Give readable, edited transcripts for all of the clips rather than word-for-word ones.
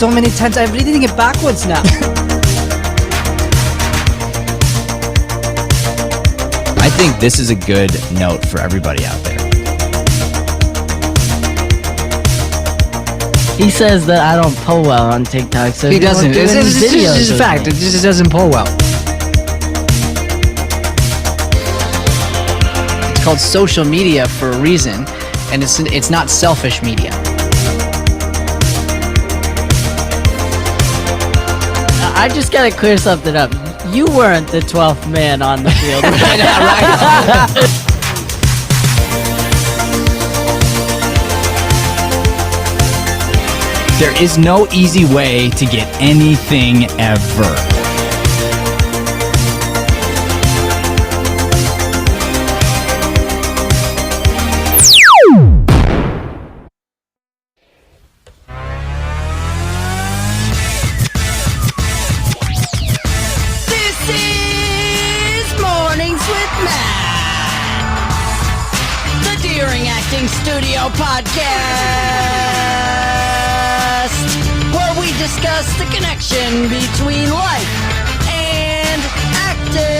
so many times I'm reading it backwards now. I think this is a good note for everybody out there. He says that I don't pull well on TikTok, so He doesn't. It's just a fact. It just doesn't pull well. It's called social media for a reason, and it's not selfish media. I just gotta clear something up. You weren't the 12th man on the field. There is no easy way to get anything ever. Studio podcast, where we discuss the connection between life and acting.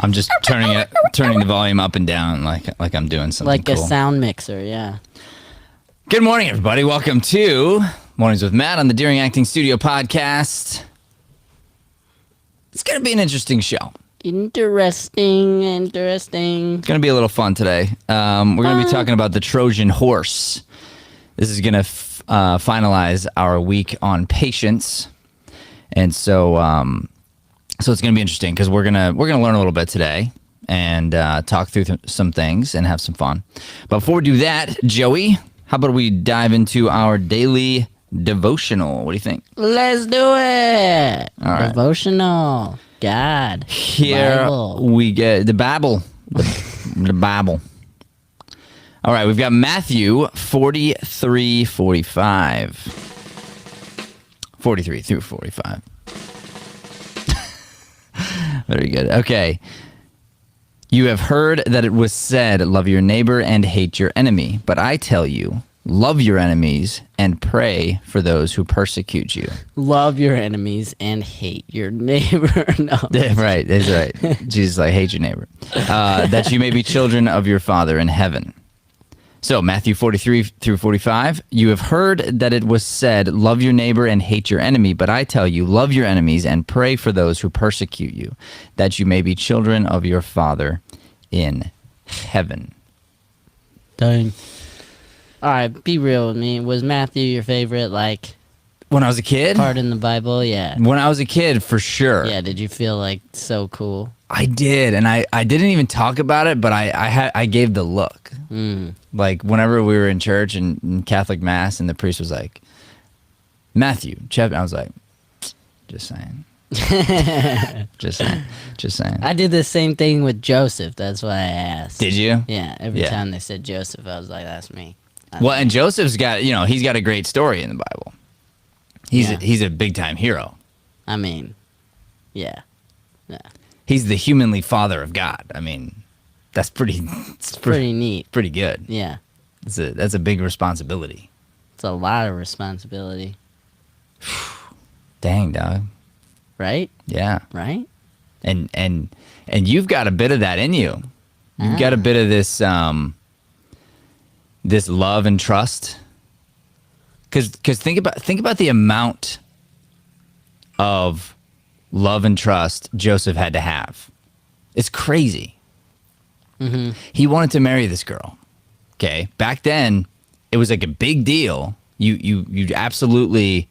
I'm just turning the volume up and down like I'm doing something like cool. A sound mixer, yeah. Good morning, everybody. Welcome to Mornings with Matt on the Deering Acting Studio podcast. It's going to be an interesting show. Interesting. It's going to be a little fun today. We're going to be talking about the Trojan Horse. This is going to finalize our week on patience. And so it's going to be interesting because we're going to learn a little bit today and talk through some things and have some fun. But before we do that, Joey, how about we dive into our daily devotional? What do you think? Let's do it. All right. Devotional. God. Here Bible. we get the Bible. The Bible. All right, we've got Matthew 43 through 45. Very good. Okay. You have heard that it was said, love your neighbor and hate your enemy. But I tell you, love your enemies and pray for those who persecute you. Love your enemies and hate your neighbor. No. Right, that's right. Jesus, I hate your neighbor. That you may be children of your Father in heaven. So, Matthew 43 through 45, you have heard that it was said, love your neighbor and hate your enemy. But I tell you, love your enemies and pray for those who persecute you, that you may be children of your Father in heaven. Dang. All right, be real with me. Was Matthew your favorite, When I was a kid? part in the Bible? Yeah. When I was a kid, for sure. Yeah, did you feel so cool? I did, and I didn't even talk about it, but I gave the look. Like, whenever we were in church and in Catholic Mass, and the priest was like, Matthew, chapter, I was like, just saying. Just saying. I did the same thing with Joseph. That's why I asked. Did you? Yeah, every time they said Joseph, I was like, that's me. And Joseph's got, he's got a great story in the Bible. He's a big time hero. I mean, yeah. He's the humanly father of God. I mean, that's pretty neat. Pretty good. Yeah. That's a big responsibility. It's a lot of responsibility. Dang, dog. Right? Yeah. Right? And you've got a bit of that in you. You've got a bit of this this love and trust. Because think about the amount of love and trust Joseph had to have. It's crazy. Mm-hmm. He wanted to marry this girl. Okay, back then it was like a big deal. You absolutely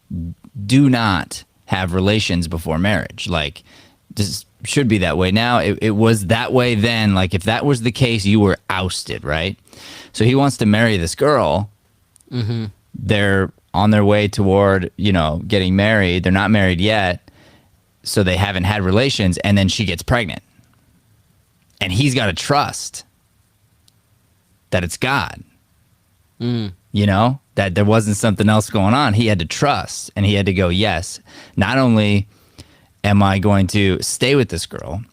do not have relations before marriage. Like, this should be that way now. It was that way then. Like, if that was the case, you were ousted, right? So he wants to marry this girl. Mm-hmm. They're on their way toward, getting married. They're not married yet, so they haven't had relations, and then she gets pregnant. And he's got to trust that it's God. That there wasn't something else going on. He had to trust, and he had to go, yes, not only am I going to stay with this girl,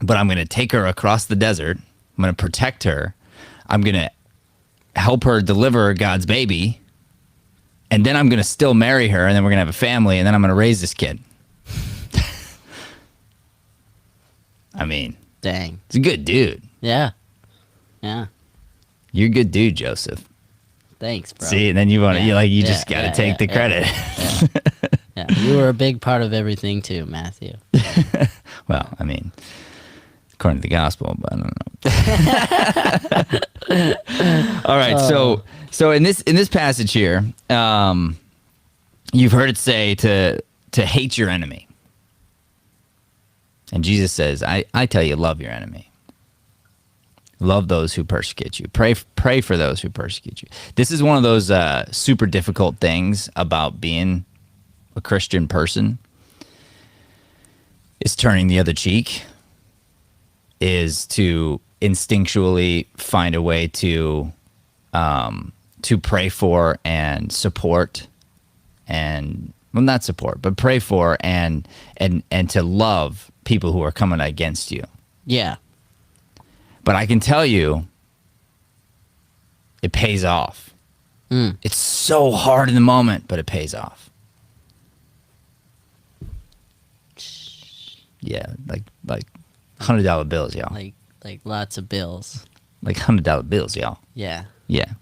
but I'm going to take her across the desert. I'm going to protect her. I'm going to help her deliver God's baby. And then I'm going to still marry her, and then we're going to have a family, and then I'm going to raise this kid. I mean, Dang. it's a good dude. Yeah. Yeah. You're a good dude, Joseph. Thanks, bro. See, and then you want to, you Yeah, just got to yeah, take the credit. Yeah. You were a big part of everything too, Matthew. Well, I mean, according to the gospel, but I don't know. All right, so in this passage here, you've heard it say to hate your enemy. And Jesus says, I tell you, love your enemy. Love those who persecute you. Pray for those who persecute you. This is one of those super difficult things about being a Christian person, is turning the other cheek, is to instinctually find a way to pray for and support, and well, not support, but pray for and to love people who are coming against you. Yeah. But I can tell you, it pays off. It's so hard in the moment, but it pays off. Yeah, like $100 bills, y'all. Like lots of bills. Like $100 bills, y'all. Yeah. Yeah.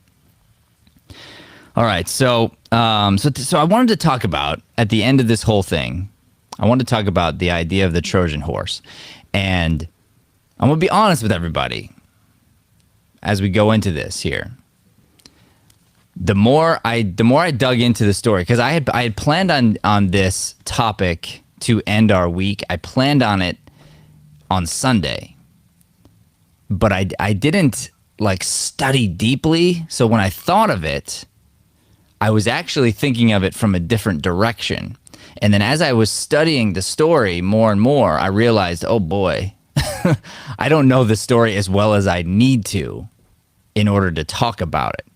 All right. So I wanted to talk about, at the end of this whole thing, I wanted to talk about the idea of the Trojan horse. And I'm going to be honest with everybody as we go into this here. The more I dug into the story, because I had planned on this topic to end our week. I planned on it on Sunday, but I didn't study deeply. So when I thought of it, I was actually thinking of it from a different direction. And then as I was studying the story more and more, I realized, oh boy, I don't know the story as well as I need to in order to talk about it.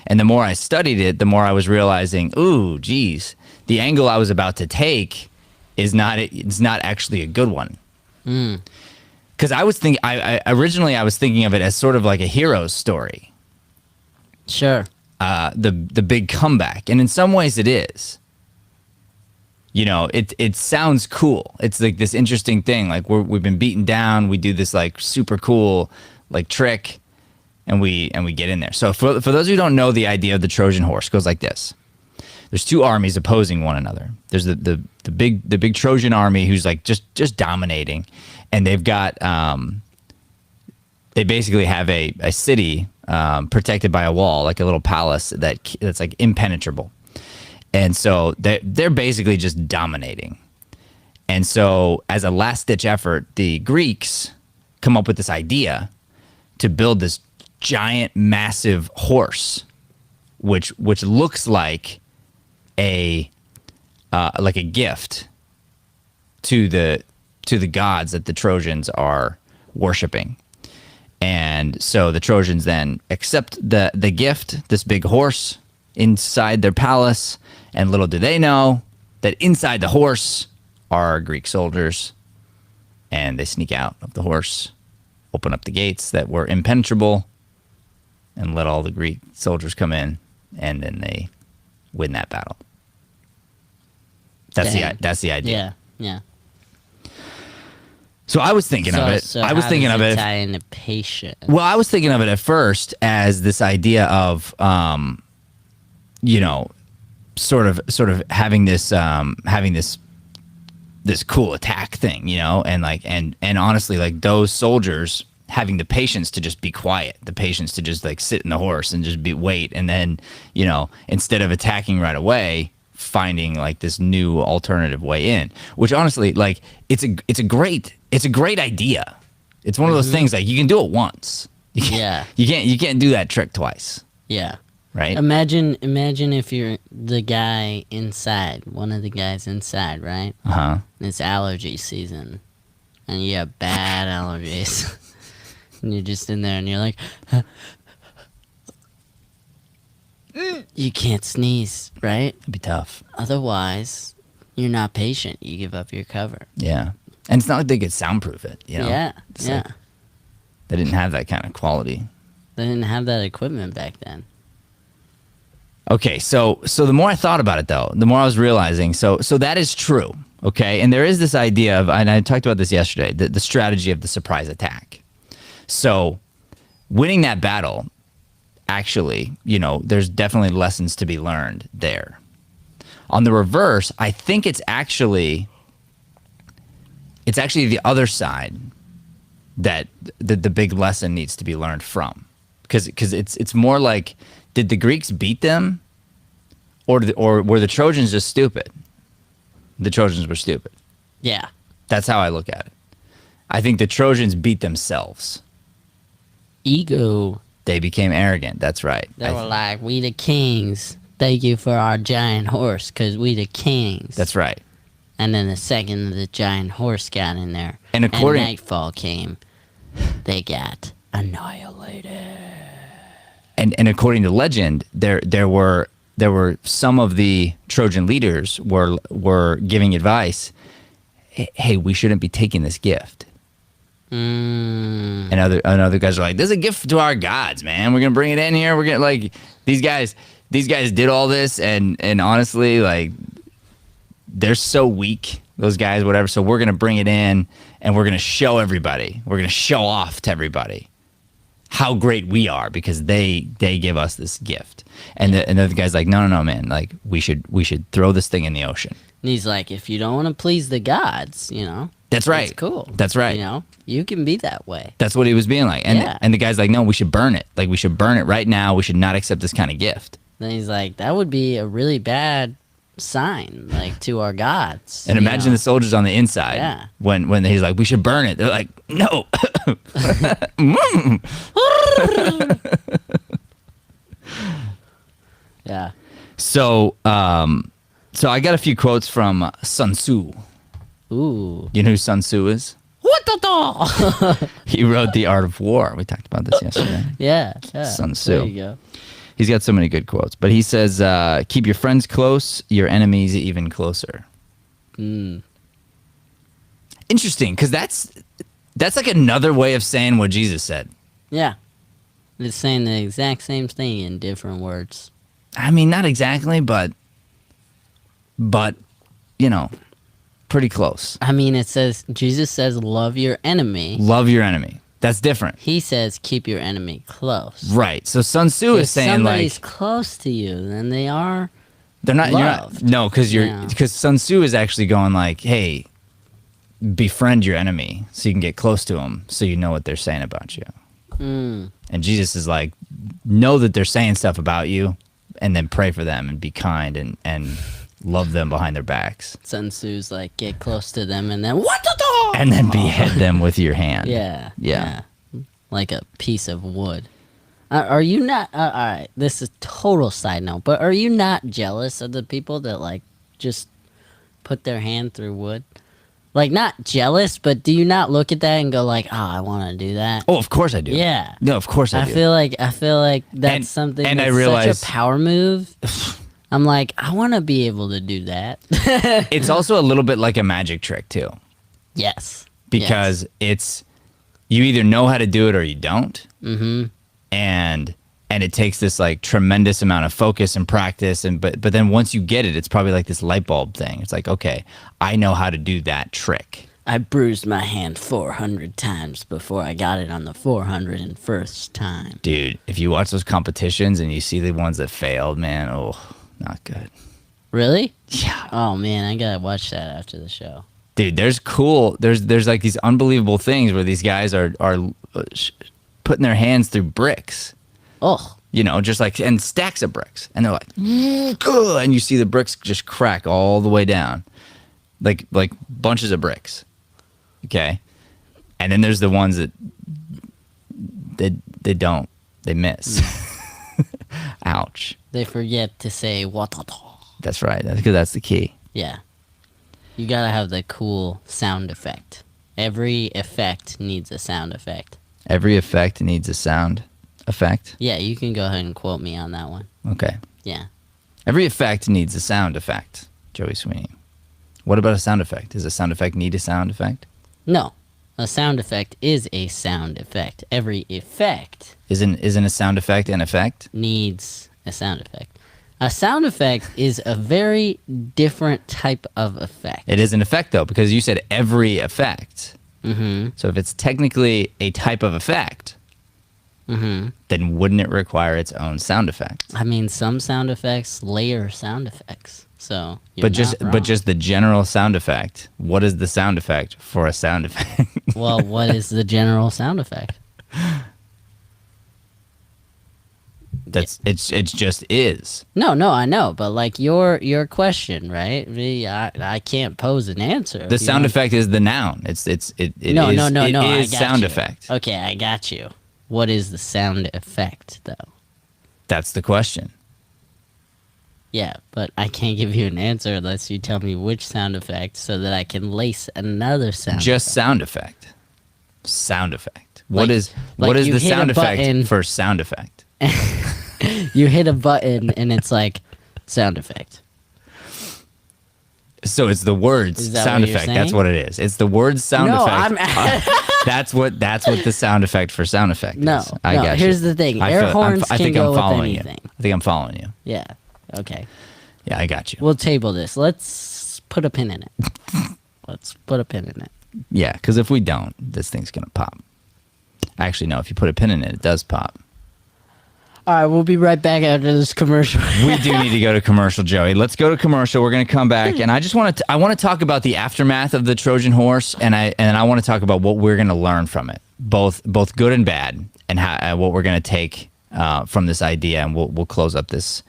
And the more I studied it, the more I was realizing, ooh, geez, the angle I was about to take it's not actually a good one. Because I was thinking, originally I was thinking of it as sort of like a hero's story. Sure. The big comeback, and in some ways it is. You know, it sounds cool. It's like this interesting thing. Like we've been beaten down. We do this like super cool like trick, and we get in there. So for those who don't know, the idea of the Trojan horse goes like this. There's two armies opposing one another. There's the big Trojan army who's like just dominating, and they've got they basically have a city protected by a wall, like a little palace that's like impenetrable. And so they're basically just dominating. And so as a last-ditch effort, the Greeks come up with this idea to build this giant, massive horse, which looks like a gift to the gods that the Trojans are worshiping. And so the Trojans then accept the gift, this big horse, inside their palace, and little do they know that inside the horse are Greek soldiers, and they sneak out of the horse, open up the gates that were impenetrable, and let all the Greek soldiers come in, and then they win that battle. That's the idea. Yeah. So I was thinking of it. So I was thinking of it. tie into patient. Well, I was thinking of it at first as this idea of, sort of having this cool attack thing, and honestly, like those soldiers having the patience to just be quiet, the patience to just like sit in the horse and just wait, and then instead of attacking right away, finding like this new alternative way in, which honestly, like it's a great idea. It's one of those things like you can do it once. You can't do that trick twice. Yeah. Right. Imagine if you're the guy inside, one of the guys inside, right? Uh-huh. And it's allergy season, and you have bad allergies, and you're just in there, and you're like, you can't sneeze, right? It'd be tough. Otherwise, You're not patient. You give up your cover. Yeah. And it's not like they could soundproof it, you know? Yeah, It's yeah. like they didn't have that kind of quality. They didn't have that equipment back then. Okay, so the more I thought about it, though, the more I was realizing, so that is true, okay? And there is this idea of, and I talked about this yesterday, the strategy of the surprise attack. So winning that battle, actually, you know, there's definitely lessons to be learned there. On the reverse, I think it's actually the other side that the big lesson needs to be learned from, because it's more like, did the Greeks beat them, or were the Trojans just stupid? The Trojans were stupid. Yeah. That's how I look at it. I think the Trojans beat themselves. Ego. They became arrogant. That's right. They were like, we the kings. Thank you for our giant horse, because we the kings. That's right. And then the second the giant horse got in there, And according- nightfall came, they got annihilated. And according to legend, there were some of the Trojan leaders were giving advice. Hey, we shouldn't be taking this gift. And other guys are like, this is a gift to our gods, man. We're gonna bring it in here. We're gonna, like, these guys did all this, and honestly, like, they're so weak, those guys, whatever. So we're gonna bring it in, and we're gonna show everybody. We're gonna show off to everybody how great we are, because they give us this gift. And the other guy's like, no, man. Like, we should throw this thing in the ocean. And he's like, if you don't want to please the gods, you know. That's right. It's cool. That's right. You know, you can be that way. That's what he was being like. And Yeah. and the guy's like, no, we should burn it. Like, we should burn it right now. We should not accept this kind of gift. Then he's like, that would be a really bad sign, like, to our gods. And you imagine know? the soldiers on the inside. Yeah. When he's like, we should burn it. They're like, no. Yeah. So I got a few quotes from Sun Tzu. Ooh. You know who Sun Tzu is? What the? He wrote The Art of War. We talked about this yesterday. Yeah. Sun Tzu. There you go. He's got so many good quotes. But he says, keep your friends close, your enemies even closer. Interesting, because that's like another way of saying what Jesus said. Yeah. It's saying the exact same thing in different words. I mean, not exactly, but you know, pretty close. I mean, it says, Jesus says, love your enemy. Love your enemy. That's different. He says, keep your enemy close. Right. So Sun Tzu If is saying, somebody's like, close to you, then they are they're not, you're not, loved. no, because Yeah. Sun Tzu is actually going like, hey, befriend your enemy so you can get close to them so you know what they're saying about you. And Jesus is like, know that they're saying stuff about you, and then pray for them and be kind and love them behind their backs. Sun Tzu's like, get close to them and then, what the dog? And then behead them with your hand. Yeah. Like a piece of wood. Are you not, all right, this is total side note, but are you not jealous of the people that, like, just put their hand through wood? Like, not jealous, but do you not look at that and go like, oh, I want to do that? Oh, of course I do. Yeah. No, of course I do. I feel like that's And- something and I that's realize- such a power move. I'm like, I want to be able to do that. It's also a little bit like a magic trick too, Yes. because it's, you either know how to do it or you don't. Mm-hmm. And it takes this like tremendous amount of focus and practice, but then once you get it, it's probably like this light bulb thing. It's like, okay, I know how to do that trick. I bruised my hand 400 times before I got it on the 401st time. Dude, if you watch those competitions and you see the ones that failed, man, oh, not good. Really? Yeah. Oh man, I gotta watch that after the show. Dude, there's like these unbelievable things where these guys are putting their hands through bricks. Oh, You know, just like, and stacks of bricks. And they're like, "Ugh," and you see the bricks just crack all the way down. Like bunches of bricks. Okay. And then there's the ones that they don't. They miss. Ouch. they forget to say what. That's right. That's the key. Yeah. You gotta have the cool sound effect. Every effect needs a sound effect. Every effect needs a sound effect. Yeah, you can go ahead and quote me on that one. Okay. Yeah. Every effect needs a sound effect, Joey Sweeney. What about a sound effect? Does a sound effect need a sound effect? No. A sound effect is a sound effect. Every effect Isn't a sound effect an effect? needs a sound effect. A sound effect is a very different type of effect. It is an effect though, because you said every effect. Mm-hmm. So if it's technically a type of effect, then wouldn't it require its own sound effect? I mean, some sound effects layer sound effects. So, But just the general sound effect. What is the sound effect for a sound effect? well, what is the general sound effect? It's just is. No, I know, but like your question, right? I can't pose an answer. The sound effect is the noun. It No, is I got sound you. effect. Okay, I got you. What is the sound effect, though? That's the question. Yeah, but I can't give you an answer unless you tell me which sound effect so that I can lace another sound Just effect. sound effect. Sound effect. Like- What is like the you hit sound a effect button. for sound effect? You hit a button and it's like sound effect. So it's the words Is that sound what you're effect. That's saying? what it is. It's the words sound No, effect. That's what the sound effect for sound effect No, is. I no, got here's you. the thing. I Air feel- horns I can think go I'm with following anything. you. I think I'm following you. Yeah. Okay. Yeah, I got you. We'll table this. Let's put a pin in it. Let's put a pin in it. Yeah, because if we don't, this thing's gonna pop. Actually, no. If you put a pin in it, it does pop. All right, we'll be right back after this commercial. We do need to go to commercial, Joey. Let's go to commercial. We're going to come back, and I just want to talk about the aftermath of the Trojan Horse, and I want to talk about what we're going to learn from it, both good and bad, and how what we're going to take from this idea, and we'll close up this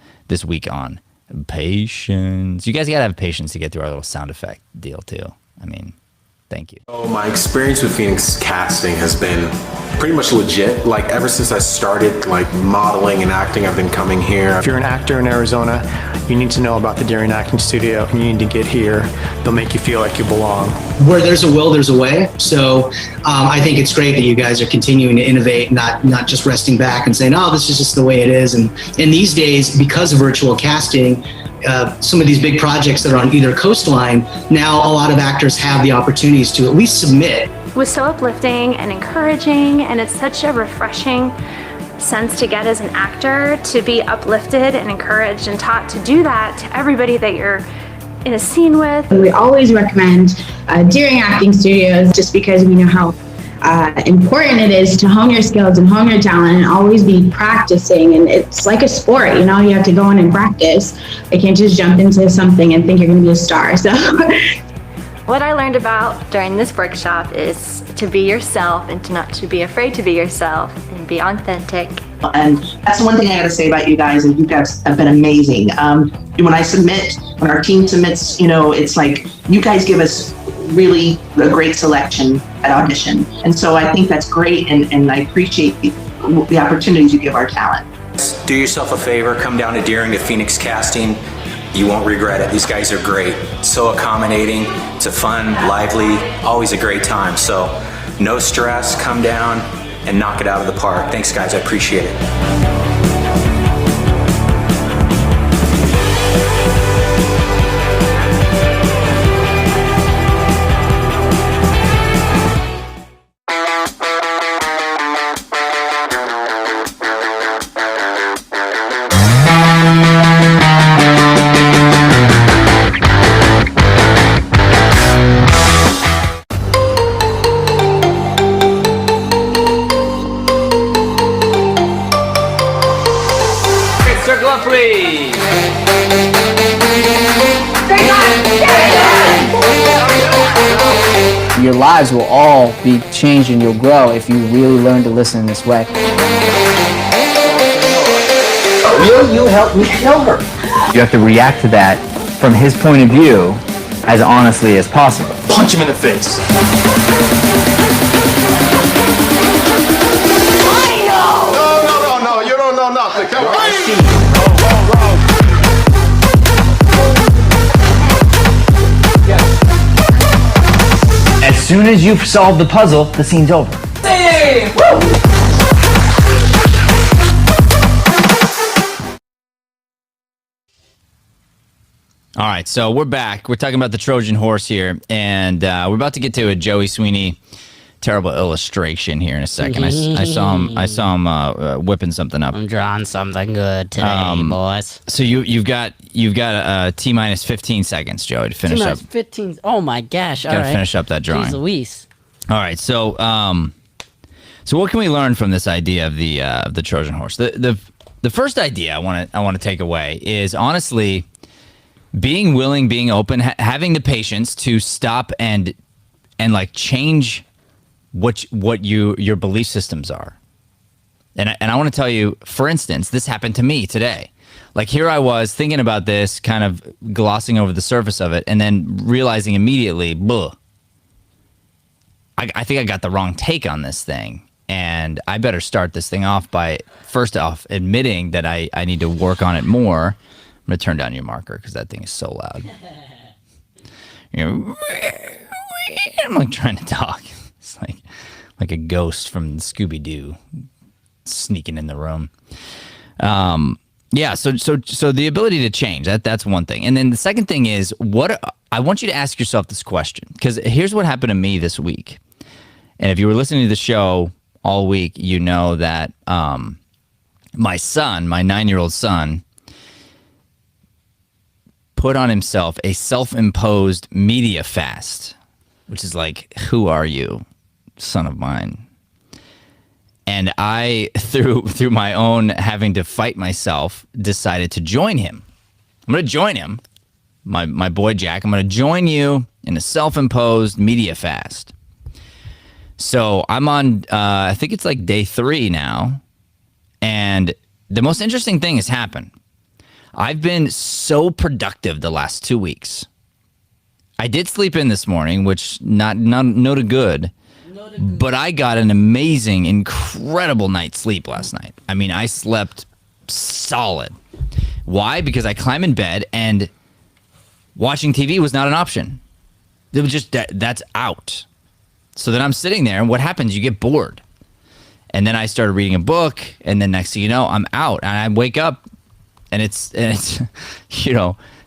week on patience. You guys got to have patience to get through our little sound effect deal too. I mean, thank you. So my experience with Phoenix casting has been pretty much legit. Like ever since I started like modeling and acting, I've been coming here. If you're an actor in Arizona, you need to know about the Daring Acting Studio, and you need to get here. They'll make you feel like you belong. Where there's a will, there's a way. So I think it's great that you guys are continuing to innovate, not just resting back and saying, oh, this is just the way it is. And in these days, because of virtual casting, some of these big projects that are on either coastline, now a lot of actors have the opportunities to at least submit. It was so uplifting and encouraging, and it's such a refreshing sense to get as an actor, to be uplifted and encouraged and taught to do that to everybody that you're in a scene with. We always recommend Daring Acting Studios just because we know how important it is to hone your skills and hone your talent and always be practicing. And it's like a sport, you know, you have to go in and practice. You can't just jump into something and think you're going to be a star. So What I learned about during this workshop is to be yourself and to not to be afraid to be yourself and be authentic. And that's the one thing I gotta say about you guys, and you guys have been amazing. When our team submits, you know, it's like you guys give us really a great selection at audition. And so I think that's great, and I appreciate the opportunities you give our talent. Do yourself a favor, come down to Daring to Phoenix Casting. You won't regret it. These guys are great. So accommodating. It's a fun, lively, always a great time. So no stress, come down and knock it out of the park. Thanks guys, I appreciate it. Circle up, please. Your lives will all be changed and you'll grow if you really learn to listen in this way. Will you help me kill her? You have to react to that from his point of view as honestly as possible. Punch him in the face. No, you don't know nothing. Come on. As soon as you solve the puzzle, the scene's over. All right, so we're back. We're talking about the Trojan Horse here, and we're about to get to a Joey Sweeney terrible illustration here in a second. I saw him whipping something up. I'm drawing something good today, boys. So you've got a T minus 15 seconds, Joey, to finish up. 15. Oh my gosh! Gotta finish up that drawing. Jeez Louise. All right, so so what can we learn from this idea of the Trojan Horse? The first idea I want to take away is honestly being willing, being open, having the patience to stop and like change what your belief systems are. And I want to tell you, for instance, this happened to me today. Like here I was thinking about this, kind of glossing over the surface of it, and then realizing immediately, I think I got the wrong take on this thing. And I better start this thing off by, first off, admitting that I need to work on it more. I'm going to turn down your marker because that thing is so loud. I'm like trying to talk. It's like a ghost from Scooby-Doo sneaking in the room. Yeah, so the ability to change, that's one thing. And then the second thing is, I want you to ask yourself this question, because here's what happened to me this week. And if you were listening to the show all week, you know that my 9-year-old son, put on himself a self-imposed media fast, which is like, who are you, son of mine? And I, through my own having to fight myself, decided to join him. I'm going to join him, my boy Jack. I'm going to join you in a self-imposed media fast. So I'm on, I think it's like day 3 now. And the most interesting thing has happened. I've been so productive the last 2 weeks. I did sleep in this morning, which no to good. But I got an amazing, incredible night's sleep last night. I mean, I slept solid. Why? Because I climb in bed and watching TV was not an option. It was just that's out. So then I'm sitting there, and what happens? You get bored. And then I started reading a book, and then next thing you know, I'm out. And I wake up, and it's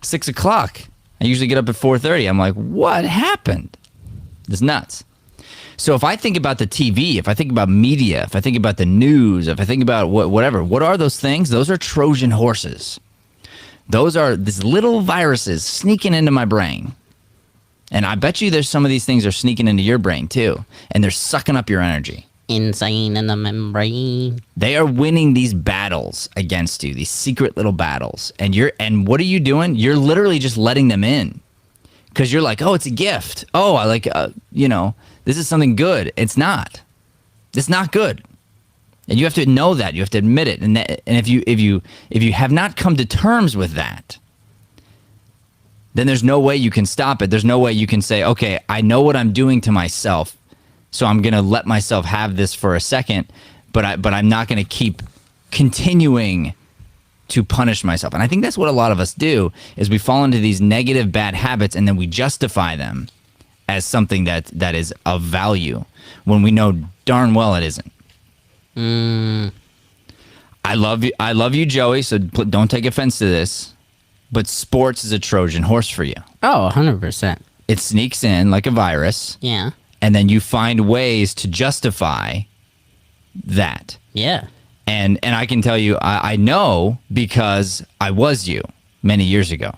6 o'clock. I usually get up at 4:30. I'm like, what happened? It's nuts. So if I think about the TV, if I think about media, if I think about the news, if I think about whatever, what are those things? Those are Trojan horses. Those are these little viruses sneaking into my brain. And I bet you there's some of these things are sneaking into your brain too. And they're sucking up your energy. Insane in the membrane. They are winning these battles against you, these secret little battles. And what are you doing? You're literally just letting them in. Because you're like, oh, it's a gift. Oh, I like, this is something good. It's not. It's not good. And you have to know that. You have to admit it. And if you have not come to terms with that, then there's no way you can stop it. There's no way you can say, okay, I know what I'm doing to myself, so I'm going to let myself have this for a second, but I'm not going to keep continuing to punish myself. And I think that's what a lot of us do, is we fall into these negative bad habits and then we justify them as something that is of value when we know darn well it isn't. I love you, Joey, so don't take offense to this, but sports is a Trojan horse for you. Oh, 100%. It sneaks in like a virus. Yeah. And then you find ways to justify that. Yeah. And I can tell you, I know because I was you many years ago,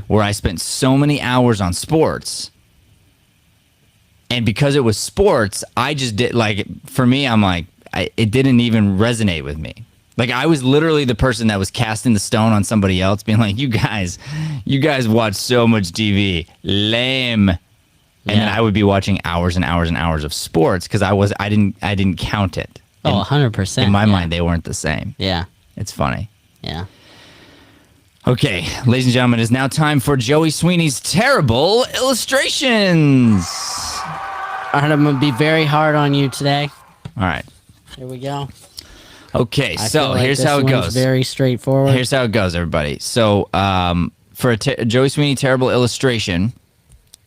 where I spent so many hours on sports. And because it was sports, I just did, like, for me, I'm like, it didn't even resonate with me. Like, I was literally the person that was casting the stone on somebody else, being like, you guys watch so much TV. Lame. And then I would be watching hours and hours and hours of sports because I didn't count it. Oh, 100%. In my mind, they weren't the same. Yeah. It's funny. Yeah. Okay, ladies and gentlemen, it is now time for Joey Sweeney's terrible illustrations. All right, I'm going to be very hard on you today. All right. Here we go. Okay, I so feel like here's this how it one's goes. Very straightforward. Here's how it goes, everybody. So for a Joey Sweeney terrible illustration,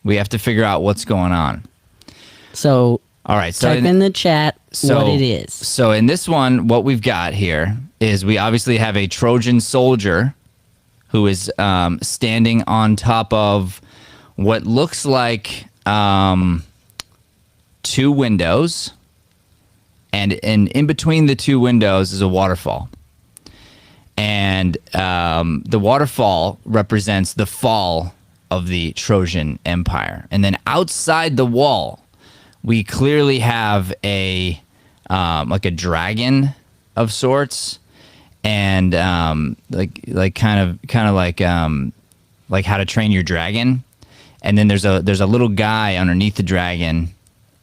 we have to figure out what's going on. So all right, so type in the chat what it is. So in this one, what we've got here is we obviously have a Trojan soldier who is standing on top of what looks like 2 windows, and in between the 2 windows is a waterfall. And the waterfall represents the fall of the Trojan Empire. And then outside the wall, we clearly have a like a dragon of sorts, and like kind of like How to Train Your Dragon. And then there's a little guy underneath the dragon,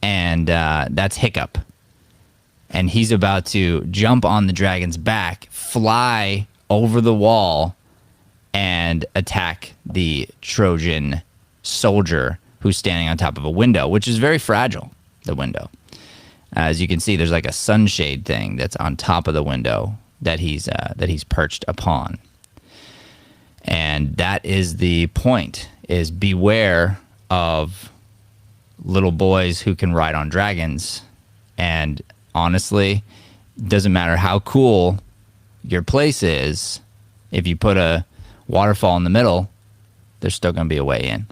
and that's Hiccup. And he's about to jump on the dragon's back, fly over the wall, and attack the Trojan soldier who's standing on top of a window, which is very fragile, the window. As you can see, there's like a sunshade thing that's on top of the window that he's perched upon. And that is the point, is beware of little boys who can ride on dragons. And honestly, doesn't matter how cool your place is, if you put a waterfall in the middle, there's still going to be a way in.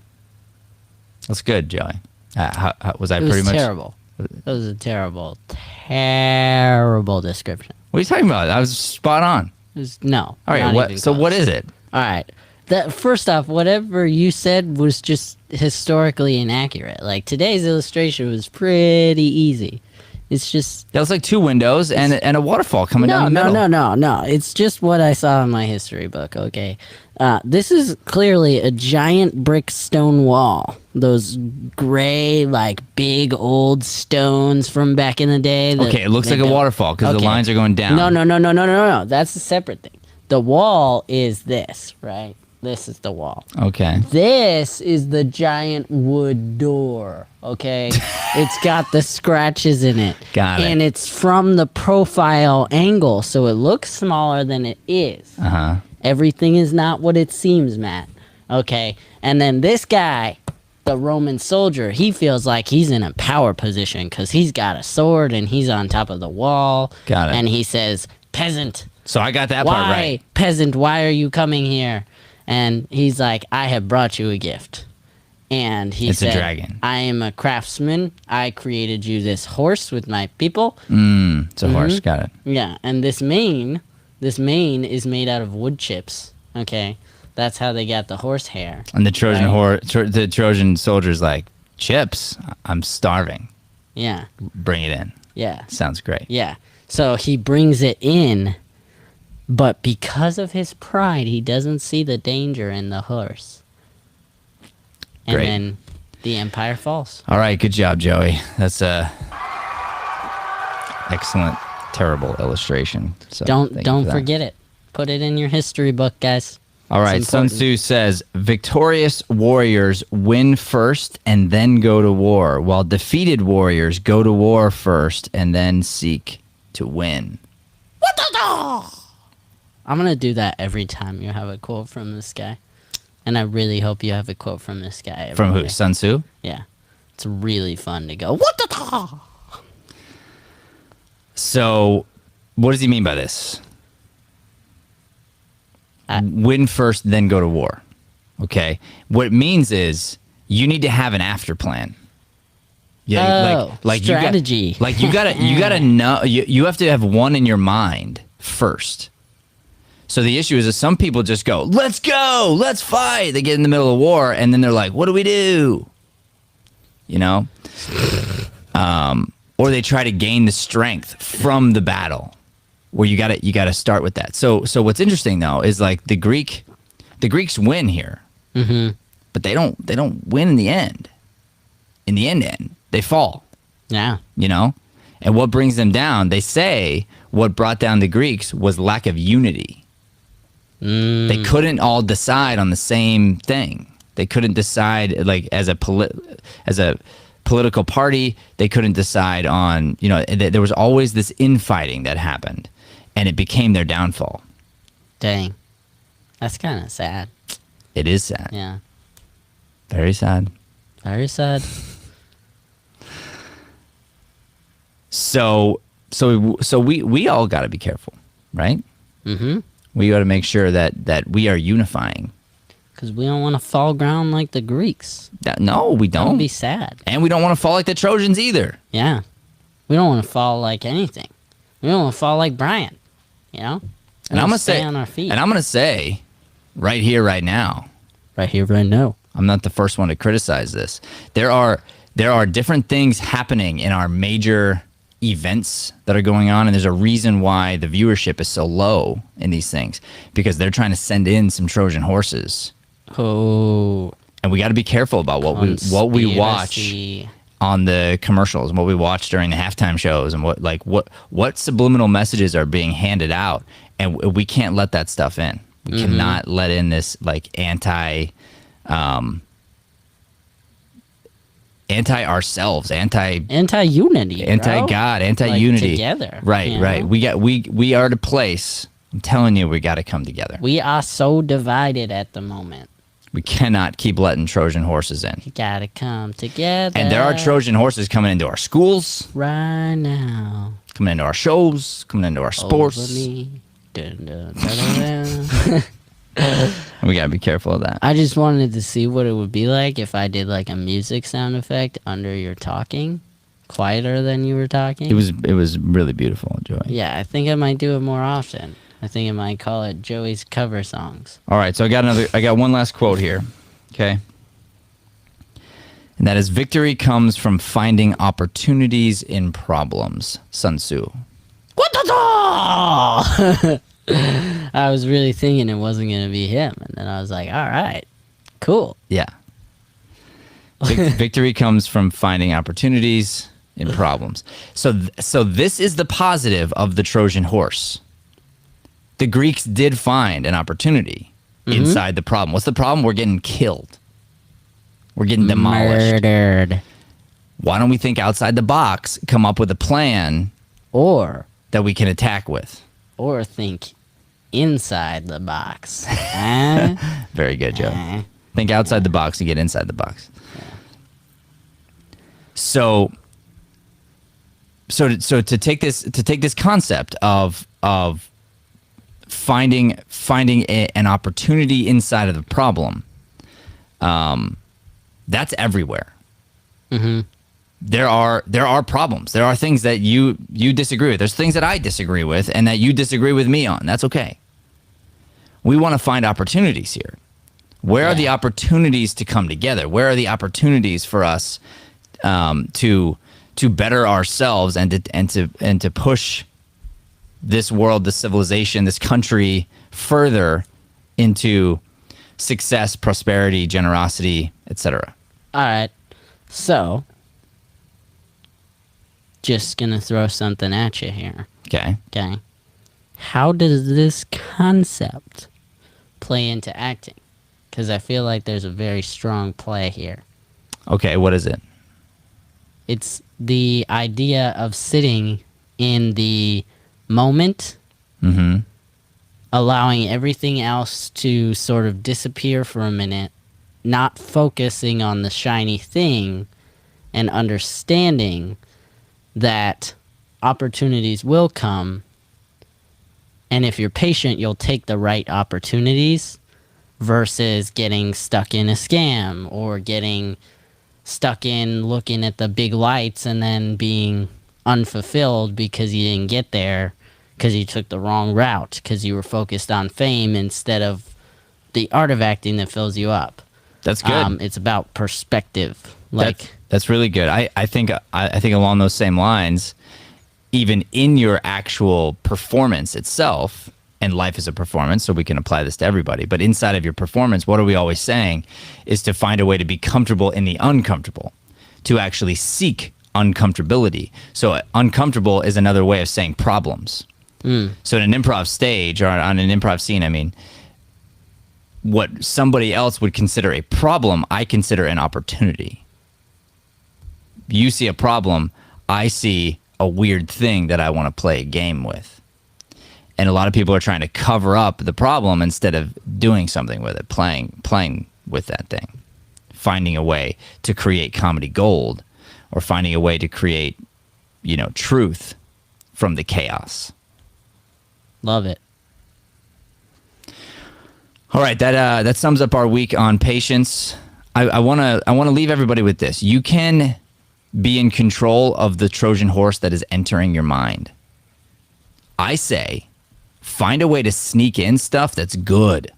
That's good, Joey. How was I pretty much terrible? It was a terrible, terrible description. What are you talking about? I was spot on. No. All right. What is it? All right. First off, whatever you said was just historically inaccurate. Like, today's illustration was pretty easy. It's just... That was like 2 windows and a waterfall coming down the middle. No. It's just what I saw in my history book, okay? This is clearly a giant brick stone wall. Those gray, like, big old stones from back in the day. Okay, it looks like a waterfall because the lines are going down. No. That's a separate thing. The wall is this, right? This is the wall. Okay. This is the giant wood door, okay? It's got the scratches in it. Got it. And it's from the profile angle, so it looks smaller than it is. Uh-huh. Everything is not what it seems, Matt. Okay? And then this guy, the Roman soldier, he feels like he's in a power position because he's got a sword and he's on top of the wall. Got it. And he says, "Peasant." So I got that part right. Peasant, why are you coming here? And he's like, "I have brought you a gift." And he said, "It's a dragon. I am a craftsman. I created you this horse with my people." It's a horse. Got it. Yeah, and this mane is made out of wood chips. Okay, that's how they got the horse hair. And the the Trojan soldier's like, "Chips? I'm starving." Yeah. Bring it in. Yeah. Sounds great. Yeah. So he brings it in. But because of his pride, he doesn't see the danger in the horse. And Great. then the empire falls. All right, good job, Joey. That's a excellent, terrible illustration. So Don't forget it. Put it in your history book, guys. All right, Sun Tzu says, victorious warriors win first and then go to war, while defeated warriors go to war first and then seek to win. I'm going to do that every time you have a quote from this guy. And I really hope you have a quote from this guy. From who? Sun Tzu? Yeah. It's really fun to go, "What the?" So, what does he mean by this? Win first, then go to war. Okay. What it means is you need to have an after plan. Yeah, like strategy. You gotta know. You have to have one in your mind first. So the issue is that some people just go, "Let's go, let's fight." They get in the middle of war, and then they're like, "What do we do?" You know, or they try to gain the strength from the battle. Where you gotta start with that. So what's interesting though is like the Greeks win here, but they don't win in the end. In the end, they fall. Yeah, you know, and what brings them down? They say what brought down the Greeks was lack of unity. They couldn't all decide on the same thing. They couldn't decide like as a political party. They couldn't decide on, you know, there was always this infighting that happened, and it became their downfall. Dang, that's kind of sad. It is sad. Yeah, very sad. Very sad. So we all got to be careful, right? We got to make sure that we are unifying. Because we don't want to fall ground like the Greeks. No, we That don't. would be sad. And we don't want to fall like the Trojans either. Yeah. We don't want to fall like anything. We don't want to fall like Brian. You know? And I'm gonna stay say, on our feet. and I'm gonna say, right here, right now. Right here, right now. I'm not the first one to criticize this. There are different things happening in our major events that are going on, and there's a reason why the viewership is so low in these things, because they're trying to send in some Trojan horses. Oh. And we got to be careful about what we watch Conspiracy. on the commercials and what we watch during the halftime shows, and what subliminal messages are being handed out, and we can't let that stuff in. We cannot let in this like anti ourselves, anti-unity, anti-God, anti-unity. Together. Right, you right. know? We are the place. I'm telling you, we got to come together. We are so divided at the moment. We cannot keep letting Trojan horses in. You gotta come together. And there are Trojan horses coming into our schools, right now. coming into our shows, coming into our sports. Over me. Dun, dun, dun, dun, dun. We got to be careful of that. I just wanted to see what it would be like if I did like a music sound effect under your talking, quieter than you were talking. It was really beautiful, Joey. Yeah, I think I might do it more often. I think I might call it Joey's cover songs. All right, so I got one last quote here. Okay. And that is, victory comes from finding opportunities in problems. Sun Tzu. I was really thinking it wasn't going to be him. And then I was like, all right, cool. Yeah. Victory comes from finding opportunities in problems. So this is the positive of the Trojan horse. The Greeks did find an opportunity inside the problem. What's the problem? We're getting killed. We're getting demolished. Murdered. Why don't we think outside the box, come up with a plan Or that we can attack with? Or think inside the box. Huh? Very good, Joe. Think outside the box and get inside the box. So to take this concept of finding an opportunity inside of the problem, that's everywhere. Mm-hmm. There are problems. There are things that you disagree with. There's things that I disagree with and that you disagree with me on. That's okay. We want to find opportunities here. Where are the opportunities to come together? Where are the opportunities for us to better ourselves and to push this world, this civilization, this country further into success, prosperity, generosity, etc. All right. So, just going to throw something at you here. Okay. Okay. How does this concept play into acting? Because I feel like there's a very strong play here. Okay, what is it? It's the idea of sitting in the moment, allowing everything else to sort of disappear for a minute, not focusing on the shiny thing, and understanding that opportunities will come, and if you're patient, you'll take the right opportunities versus getting stuck in a scam or getting stuck in looking at the big lights and then being unfulfilled because you didn't get there because you took the wrong route because you were focused on fame instead of the art of acting that fills you up. That's good. It's about perspective. That's really good. I think along those same lines, even in your actual performance itself, and life is a performance, so we can apply this to everybody, but inside of your performance, what are we always saying is to find a way to be comfortable in the uncomfortable, to actually seek uncomfortability. So uncomfortable is another way of saying problems. So in an improv stage or on an improv scene, I mean, what somebody else would consider a problem, I consider an opportunity. You see a problem, I see a weird thing that I want to play a game with. And a lot of people are trying to cover up the problem instead of doing something with it, playing with that thing, finding a way to create comedy gold or finding a way to create, truth from the chaos. Love it. All right, that sums up our week on patience. I want to leave everybody with this. You can be in control of the Trojan horse that is entering your mind. I say, find a way to sneak in stuff that's good.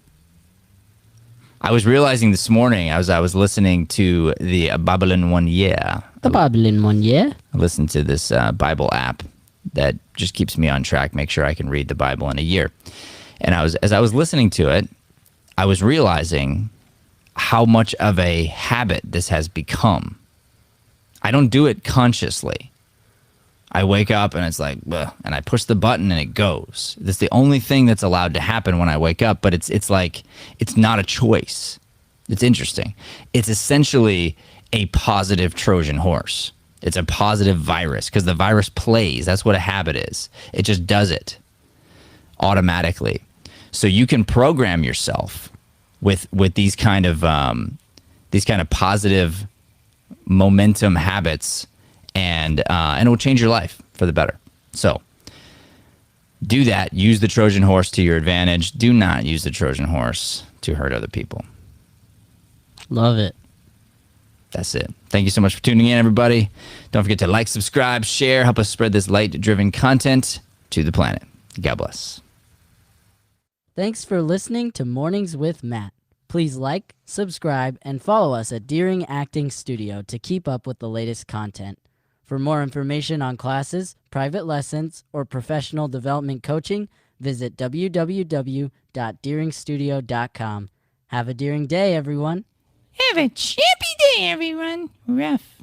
I was realizing this morning, I was listening to the Bible in 1 year. The Bible in 1 year. I listened to this Bible app that just keeps me on track, make sure I can read the Bible in a year. And as I was listening to it, I was realizing how much of a habit this has become. I don't do it consciously. I wake up and it's like, ugh, and I push the button and it goes. That's the only thing that's allowed to happen when I wake up, but it's like, it's not a choice. It's interesting. It's essentially a positive Trojan horse. It's a positive virus because the virus plays. That's what a habit is. It just does it automatically. So you can program yourself with these kind of positive momentum habits, and it will change your life for the better. So do that. Use the Trojan horse to your advantage. Do not use the Trojan horse to hurt other people. Love it. That's it. Thank you so much for tuning in, everybody. Don't forget to like, subscribe, share, help us spread this light-driven content to the planet. God bless. Thanks for listening to Mornings with Matt. Please like, subscribe, and follow us at Deering Acting Studio to keep up with the latest content. For more information on classes, private lessons, or professional development coaching, visit www.deeringstudio.com. Have a Deering day, everyone. Have a chippy day, everyone. Rough.